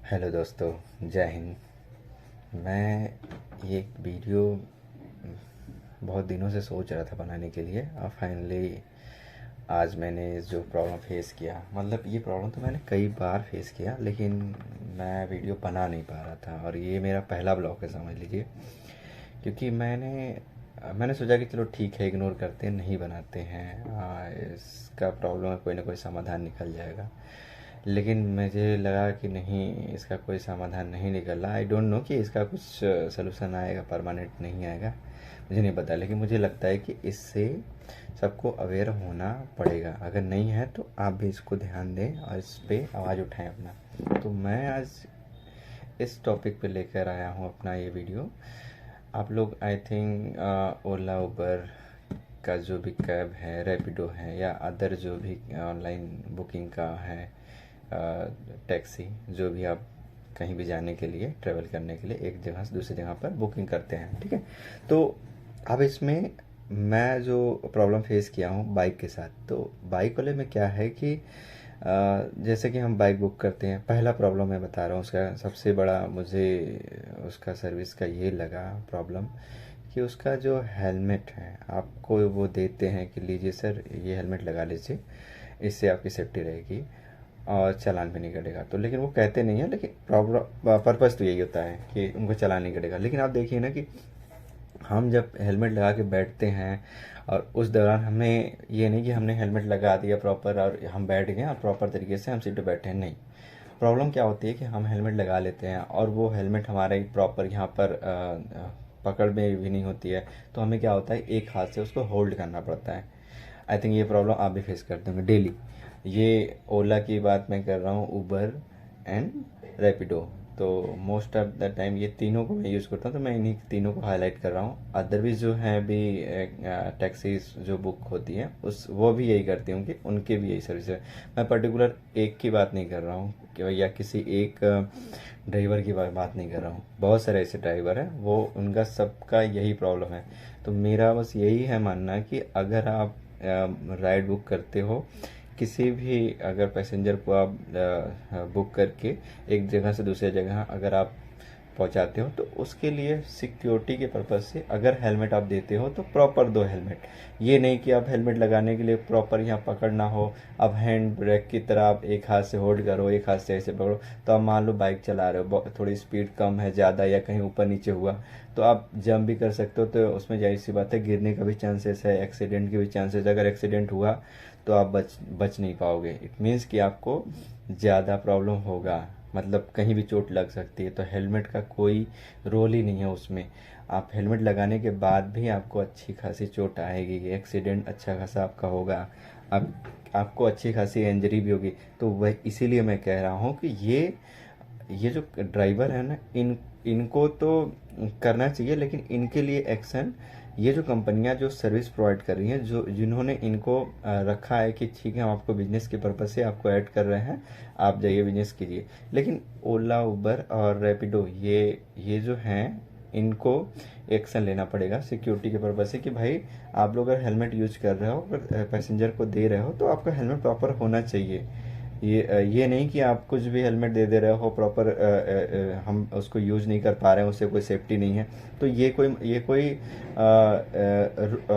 Hello दोस्तों, जय हिंद। मैं ये वीडियो बहुत दिनों से सोच रहा था बनाने के लिए और फाइनली आज मैंने जो प्रॉब्लम फेस किया, मतलब ये प्रॉब्लम तो मैंने कई बार फेस किया लेकिन मैं वीडियो बना नहीं पा रहा था। और ये मेरा पहला ब्लॉग है, समझ लीजिए। क्योंकि मैंने सोचा कि चलो ठीक है, इग्नोर करते हैं, नहीं बनाते हैं। इसका प्रॉब्लम है, कोई ना कोई समाधान निकल जाएगा। लेकिन मुझे लगा कि नहीं, इसका कोई समाधान नहीं निकल रहा। आई डोंट नो कि इसका कुछ सलूशन आएगा, परमानेंट नहीं आएगा, मुझे नहीं पता। लेकिन मुझे लगता है कि इससे सबको अवेयर होना पड़ेगा। अगर नहीं है तो आप भी इसको ध्यान दें और इस पे आवाज़ उठाएं अपना। तो मैं आज इस टॉपिक पे लेकर आया हूँ अपना ये वीडियो। आप लोग आई थिंक ओला उबर का जो भी कैब है, रैपिडो है या अदर जो भी ऑनलाइन बुकिंग का है, टैक्सी, जो भी आप कहीं भी जाने के लिए, ट्रैवल करने के लिए एक जगह से दूसरी जगह पर बुकिंग करते हैं, ठीक है। तो अब इसमें मैं जो प्रॉब्लम फेस किया हूँ बाइक के साथ, तो बाइक वाले में क्या है कि जैसे कि हम बाइक बुक करते हैं, पहला प्रॉब्लम मैं बता रहा हूँ उसका। सबसे बड़ा मुझे उसका सर्विस का ये लगा प्रॉब्लम कि उसका जो हेलमेट है, आपको वो देते हैं कि लीजिए सर, ये हेलमेट लगा लीजिए, इससे आपकी सेफ्टी रहेगी और चालान भी नहीं कटेगा। तो लेकिन वो कहते नहीं है, लेकिन प्रॉब्लम पर्पज़ तो यही होता है कि उनको चालान नहीं कटेगा। लेकिन आप देखिए ना कि हम जब हेलमेट लगा के बैठते हैं और उस दौरान हमें ये नहीं कि हमने हेलमेट लगा दिया प्रॉपर और हम बैठ गए और प्रॉपर तरीके से हम सीट पे बैठे हैं, नहीं। प्रॉब्लम क्या होती है कि हम हेलमेट लगा लेते हैं और वो हेलमेट हमारे प्रॉपर यहाँ पर पकड़ में भी नहीं होती है। तो हमें क्या होता है, एक हाथ से उसको होल्ड करना पड़ता है। आई थिंक ये प्रॉब्लम आप भी फेस करते होंगे डेली। ये ओला की बात मैं कर रहा हूँ, उबर एंड रैपिडो। तो मोस्ट ऑफ द टाइम ये तीनों को मैं यूज़ करता हूँ, तो मैं इन्हीं तीनों को हाईलाइट कर रहा हूँ। अदर भी जो हैं भी टैक्सीज जो बुक होती हैं, उस वो भी यही करती होंगी, उनके भी यही सर्विस है। मैं पर्टिकुलर एक की बात नहीं कर रहा हूँ या किसी एक ड्राइवर की बात नहीं कर रहा हूँ। बहुत सारे ऐसे ड्राइवर हैं, वो उनका सबका यही प्रॉब्लम है। तो मेरा बस यही है मानना कि अगर आप राइड बुक करते हो, किसी भी अगर पैसेंजर को आप बुक करके एक जगह से दूसरी जगह अगर आप पहुंचाते हो, तो उसके लिए सिक्योरिटी के पर्पज़ से अगर हेलमेट आप देते हो तो प्रॉपर दो हेलमेट। ये नहीं कि आप हेलमेट लगाने के लिए प्रॉपर यहाँ पकड़ ना हो, अब हैंड ब्रेक की तरह आप एक हाथ से होल्ड करो, एक हाथ से ऐसे पकड़ो। तो आप मान लो बाइक चला रहे हो, थोड़ी स्पीड कम है, ज़्यादा या कहीं ऊपर नीचे हुआ, तो आप जंप भी कर सकते हो। तो उसमें जाहिर सी बात है, गिरने का भी चांसेस है, एक्सीडेंट के भी चांसेस। अगर एक्सीडेंट हुआ तो आप बच नहीं पाओगे। इट मीन्स कि आपको ज़्यादा प्रॉब्लम होगा, मतलब कहीं भी चोट लग सकती है। तो हेलमेट का कोई रोल ही नहीं है उसमें। आप हेलमेट लगाने के बाद भी आपको अच्छी खासी चोट आएगी, एक्सीडेंट अच्छा खासा आपका होगा, अब आपको अच्छी खासी इंजरी भी होगी। तो वह इसीलिए मैं कह रहा हूँ कि ये जो ड्राइवर है ना, इनको तो करना चाहिए, लेकिन इनके लिए एक्शन ये जो कंपनियां जो सर्विस प्रोवाइड कर रही हैं, जो जिन्होंने इनको रखा है कि ठीक है, हम आपको बिजनेस के पर्पज़ से आपको ऐड कर रहे हैं, आप जाइए बिजनेस कीजिए। लेकिन ओला, उबर और रैपिडो ये जो हैं, इनको एक्शन लेना पड़ेगा सिक्योरिटी के पर्पज़ से कि भाई, आप लोग अगर हेलमेट यूज कर रहे हो, अगर पैसेंजर को दे रहे हो, तो आपका हेलमेट प्रॉपर होना चाहिए। ये नहीं कि आप कुछ भी हेलमेट दे रहे हो प्रॉपर, हम उसको यूज़ नहीं कर पा रहे हैं, उससे कोई सेफ्टी नहीं है। तो ये कोई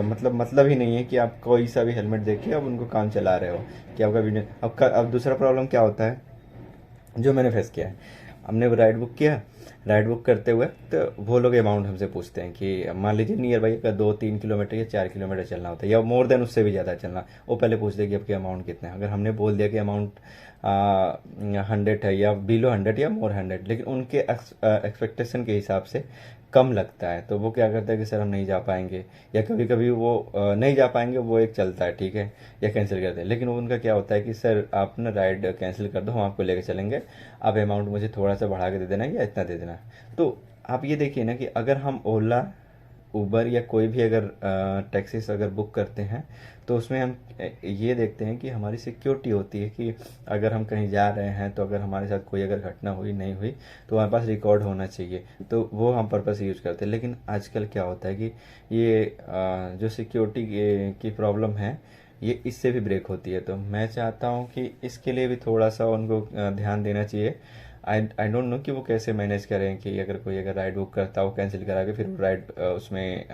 मतलब ही नहीं है कि आप कोई सा भी हेलमेट देके अब उनको काम चला रहे हो कि आपका बिजनेस। अब दूसरा प्रॉब्लम क्या होता है जो मैंने फेस किया है। हमने वो राइड बुक किया, राइड बुक करते हुए तो वो लोग अमाउंट हमसे पूछते हैं कि मान लीजिए नियर बाई का 2-3 किलोमीटर या 4 किलोमीटर चलना होता है, या मोर देन उससे भी ज़्यादा चलना। वो पहले पूछते हैं कि आपकी अमाउंट कितना है। अगर हमने बोल दिया कि अमाउंट 100 है या बिलो 100 या मोर 100, लेकिन उनके एक्सपेक्टेशन के हिसाब से कम लगता है, तो वो क्या करता है कि सर हम नहीं जा पाएंगे, या कभी कभी वो नहीं जा पाएंगे, वो एक चलता है, ठीक है, या कैंसिल करते हैं। लेकिन उनका क्या होता है कि सर आप ना राइड कैंसिल कर दो, हम आपको लेकर चलेंगे, आप अमाउंट मुझे थोड़ा सा बढ़ा के दे देना या इतना दे देना। तो आप ये देखिए ना कि अगर हम ओला, उबर या कोई भी अगर टैक्सीज अगर बुक करते हैं, तो उसमें हम ये देखते हैं कि हमारी सिक्योरिटी होती है कि अगर हम कहीं जा रहे हैं, तो अगर हमारे साथ कोई अगर घटना हुई नहीं हुई, तो हमारे पास रिकॉर्ड होना चाहिए। तो वो हम पर्पस यूज करते हैं। लेकिन आजकल क्या होता है कि ये जो सिक्योरिटी की प्रॉब्लम है, ये इससे भी ब्रेक होती है। तो मैं चाहता हूँ कि इसके लिए भी थोड़ा सा उनको ध्यान देना चाहिए। आई डोंट नो कि वो कैसे मैनेज करें कि अगर कोई अगर राइड बुक करता है वो कैंसिल करा के फिर वो राइड उसमें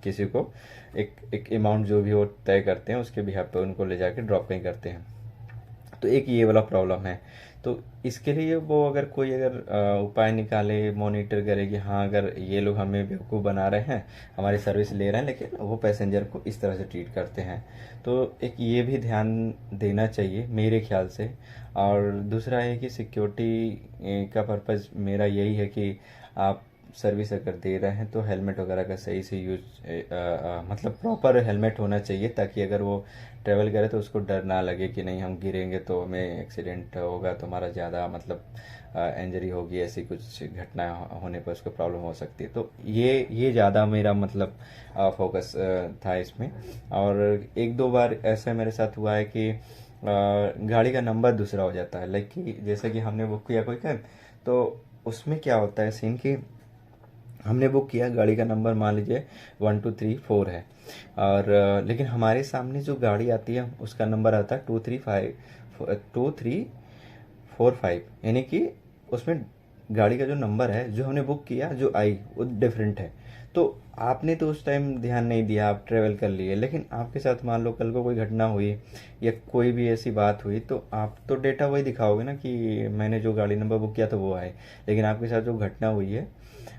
किसी को एक अमाउंट जो भी वो तय करते हैं उसके बिहाफ पे उनको ले जाके ड्रॉप कहीं करते हैं। तो एक ये वाला प्रॉब्लम है। तो इसके लिए वो अगर कोई अगर उपाय निकाले, मॉनिटर करे कि हाँ अगर ये लोग हमें बेवकूफ़ बना रहे हैं, हमारी सर्विस ले रहे हैं लेकिन वो पैसेंजर को इस तरह से ट्रीट करते हैं, तो एक ये भी ध्यान देना चाहिए मेरे ख्याल से। और दूसरा है कि सिक्योरिटी का पर्पज़ मेरा यही है कि आप सर्विस अगर दे रहे हैं तो हेलमेट वगैरह का सही से यूज मतलब प्रॉपर हेलमेट होना चाहिए, ताकि अगर वो ट्रैवल करे तो उसको डर ना लगे कि नहीं हम गिरेंगे तो हमें एक्सीडेंट होगा तो हमारा ज़्यादा मतलब इंजरी होगी, ऐसी कुछ घटना होने पर उसको प्रॉब्लम हो सकती है। तो ये ज़्यादा मेरा मतलब फोकस था इसमें। और एक दो बार ऐसा मेरे साथ हुआ है कि गाड़ी का नंबर दूसरा हो जाता है। लाइक कि जैसे कि हमने बुक किया कोई कैब, तो उसमें क्या होता है सीन कि हमने बुक किया, गाड़ी का नंबर मान लीजिए 1234 है, और लेकिन हमारे सामने जो गाड़ी आती है उसका नंबर आता है 2345, यानी कि उसमें गाड़ी का जो नंबर है जो हमने बुक किया जो आई वो डिफरेंट है। तो आपने तो उस टाइम ध्यान नहीं दिया, आप ट्रेवल कर लिए, लेकिन आपके साथ मान लो कल को कोई घटना हुई या कोई भी ऐसी बात हुई तो आप तो डेटा वही दिखाओगे ना कि मैंने जो गाड़ी नंबर बुक किया तो वो आए, लेकिन आपके साथ जो घटना हुई है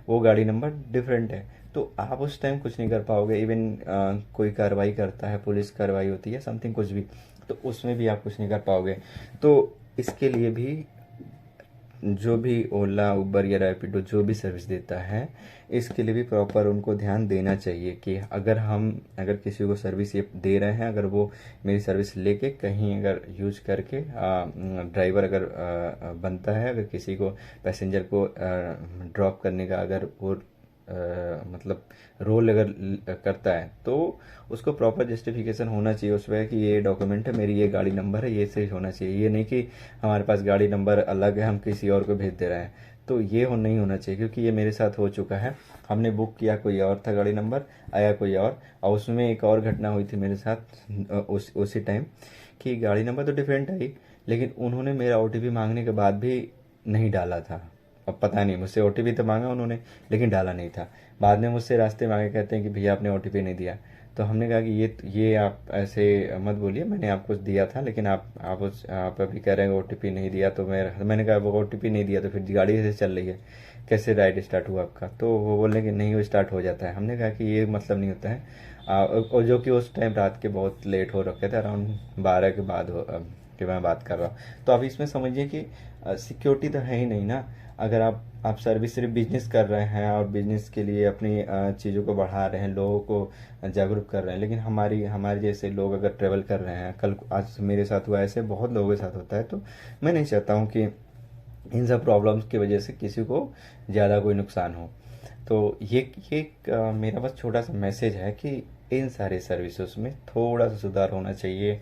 वो गाड़ी नंबर डिफरेंट है, तो आप उस टाइम कुछ नहीं कर पाओगे। इवन कोई कार्रवाई करता है, पुलिस कार्रवाई होती है समथिंग कुछ भी, तो उसमें भी आप कुछ नहीं कर पाओगे। तो इसके लिए भी जो भी ओला, उबर या रैपिडो जो भी सर्विस देता है, इसके लिए भी प्रॉपर उनको ध्यान देना चाहिए कि अगर किसी को सर्विस ये दे रहे हैं, अगर वो मेरी सर्विस लेके कहीं अगर यूज करके ड्राइवर अगर बनता है, अगर किसी को पैसेंजर को ड्रॉप करने का अगर वो मतलब रोल अगर करता है, तो उसको प्रॉपर जस्टिफिकेशन होना चाहिए उस पर कि ये डॉक्यूमेंट है मेरी, ये गाड़ी नंबर है, ये सही होना चाहिए। ये नहीं कि हमारे पास गाड़ी नंबर अलग है हम किसी और को भेज दे रहे हैं, तो ये नहीं होना चाहिए, क्योंकि ये मेरे साथ हो चुका है। हमने बुक किया कोई और था गाड़ी नंबर, आया कोई और उसमें एक और घटना हुई थी मेरे साथ उसी टाइम कि गाड़ी नंबर तो डिफरेंट आई, लेकिन उन्होंने मेरा ओटीपी मांगने के बाद भी नहीं डाला था। अब पता नहीं, मुझसे ओटीपी तो मांगा उन्होंने लेकिन डाला नहीं था। बाद में मुझसे रास्ते में आगे कहते हैं कि भैया आपने ओटीपी नहीं दिया। तो हमने कहा कि ये आप ऐसे मत बोलिए, मैंने आपको दिया था, लेकिन आप अभी कह रहे हैं ओटीपी नहीं दिया। तो मैंने कहा वो ओटीपी नहीं दिया तो फिर गाड़ी कैसे चल रही है, कैसे राइड स्टार्ट हुआ आपका? तो वो बोले कि नहीं वो स्टार्ट हो जाता है। हमने कहा कि ये मतलब नहीं होता है। और जो कि उस टाइम रात के बहुत लेट हो रखे थे, अराउंड 12 के बाद कि मैं बात कर रहा हूँ। तो अब इसमें समझिए कि सिक्योरिटी तो है ही नहीं ना। अगर आप सर्विस सिर्फ बिजनेस कर रहे हैं और बिजनेस के लिए अपनी चीज़ों को बढ़ा रहे हैं, लोगों को जागरूक कर रहे हैं, लेकिन हमारे जैसे लोग अगर ट्रेवल कर रहे हैं, कल आज मेरे साथ हुआ, ऐसे बहुत लोगों के साथ होता है, तो मैं नहीं चाहता हूँ कि इन सब प्रॉब्लम्स की वजह से किसी को ज़्यादा कोई नुकसान हो। तो ये एक मेरा बस छोटा सा मैसेज है कि इन सारे सर्विसेज में थोड़ा सा सुधार होना चाहिए।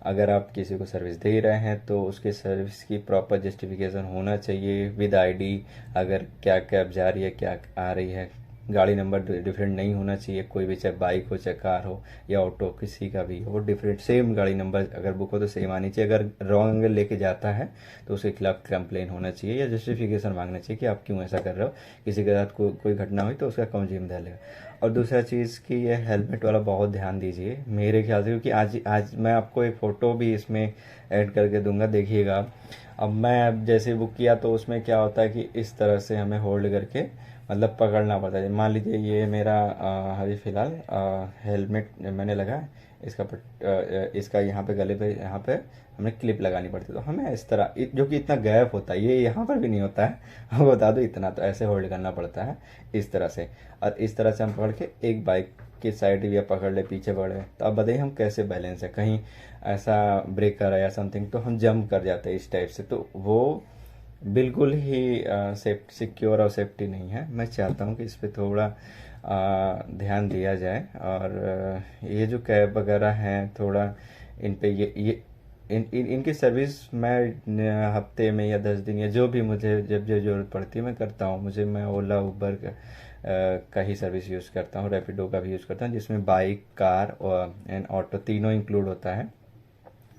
अगर आप किसी को सर्विस दे रहे हैं तो उसके सर्विस की प्रॉपर जस्टिफिकेशन होना चाहिए विद आईडी, अगर क्या कैब जा रही है, क्या आ रही है, गाड़ी नंबर डिफरेंट नहीं होना चाहिए। कोई भी, चाहे बाइक हो, चाहे कार हो या ऑटो, किसी का भी हो, डिफरेंट सेम गाड़ी नंबर अगर बुक हो तो सेम आनी चाहिए। अगर रॉन्ग एंगल लेके जाता है तो उसके खिलाफ कंप्लेन होना चाहिए या जस्टिफिकेशन मांगना चाहिए कि आप क्यों ऐसा कर रहे हो। किसी के साथ कोई घटना हुई तो उसका कौन जिम्मेदार लेगा। और दूसरा चीज़ कि ये हेलमेट वाला बहुत ध्यान दीजिए मेरे ख्याल से, क्योंकि आज मैं आपको एक फ़ोटो भी इसमें ऐड करके दूंगा, देखिएगा आप। अब मैं जैसे बुक किया तो उसमें क्या होता है कि इस तरह से हमें होल्ड करके मतलब पकड़ना पड़ता है। मान लीजिए ये मेरा अभी फ़िलहाल हेलमेट मैंने लगाया, इसका यहाँ पे गले पे यहाँ पे हमें क्लिप लगानी पड़ती है, तो हमें इस तरह जो कि इतना गैप होता है, ये यहाँ पर भी नहीं होता है, आपको बता दो इतना, तो ऐसे होल्ड करना पड़ता है इस तरह से। और इस तरह से हम पकड़ के एक बाइक की साइड भी पकड़ ले, पीछे पकड़ ले, तो अब बताइए हम कैसे बैलेंस है, कहीं ऐसा ब्रेकर है या समथिंग तो हम जंप कर जाते हैं इस टाइप से, तो वो बिल्कुल ही सिक्योर और सेफ्टी नहीं है। मैं चाहता हूँ कि इस पर थोड़ा ध्यान दिया जाए। और ये जो कैब वगैरह हैं थोड़ा इन पे इनकी सर्विस मैं हफ्ते में या 10 दिन या जो भी मुझे जब जो ज़रूरत पड़ती है मैं करता हूँ। मैं ओला, उबर का ही सर्विस यूज़ करता हूँ, रैपिडो का भी यूज़ करता हूँ, जिसमें बाइक, कार और एंड ऑटो तीनों इंक्लूड होता है।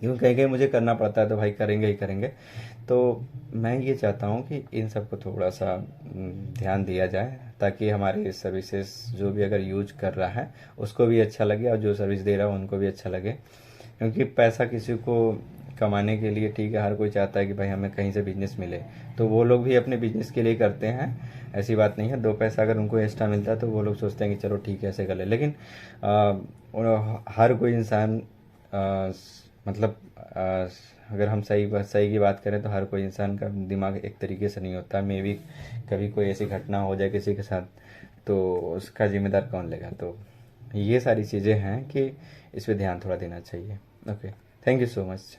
क्योंकि कहीं कहीं मुझे करना पड़ता है तो भाई करेंगे ही करेंगे। तो मैं ये चाहता हूँ कि इन सब को थोड़ा सा ध्यान दिया जाए, ताकि हमारी सर्विसेज जो भी अगर यूज कर रहा है उसको भी अच्छा लगे और जो सर्विस दे रहा है उनको भी अच्छा लगे। क्योंकि पैसा किसी को कमाने के लिए ठीक है, हर कोई चाहता है कि भाई हमें कहीं से बिजनेस मिले, तो वो लोग भी अपने बिजनेस के लिए करते हैं, ऐसी बात नहीं है। दो पैसा अगर उनको एक्स्ट्रा मिलता है तो वो लोग सोचते हैं कि चलो ठीक है ऐसे कर ले। लेकिन हर कोई इंसान मतलब अगर हम सही की बात करें तो हर कोई इंसान का दिमाग एक तरीके से नहीं होता। मे भी कभी कोई ऐसी घटना हो जाए किसी के साथ, तो उसका जिम्मेदार कौन लेगा। तो ये सारी चीज़ें हैं कि इस पे ध्यान थोड़ा देना चाहिए। Okay, thank you so much.